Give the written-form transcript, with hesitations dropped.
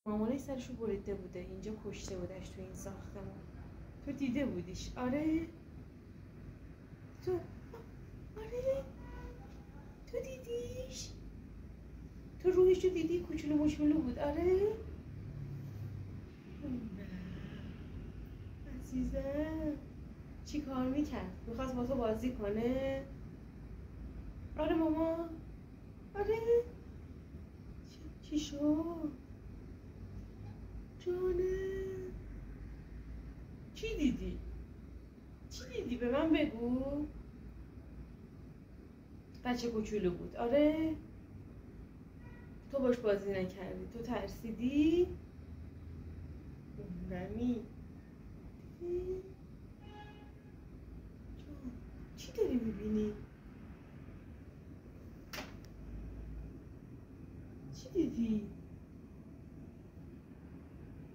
مامانش سرشو بریده بوده، اینجا کشته بودش تو این ساختمون. تو دیده بودیش؟ آره تو آره تو دیدیش؟ تو روحش رو دیدی؟ کوچولو مشمولو بود. آره نه عزیزم چی کار میکرد؟ میخواست با تو بازی کنه؟ آره ماما آره چی شد؟ جانه چی دیدی؟ چی دیدی؟ به من بگو. بچه کوچولو بود. آره تو باش بازی نکردی، تو ترسیدی؟ نمی چی داری میبینی؟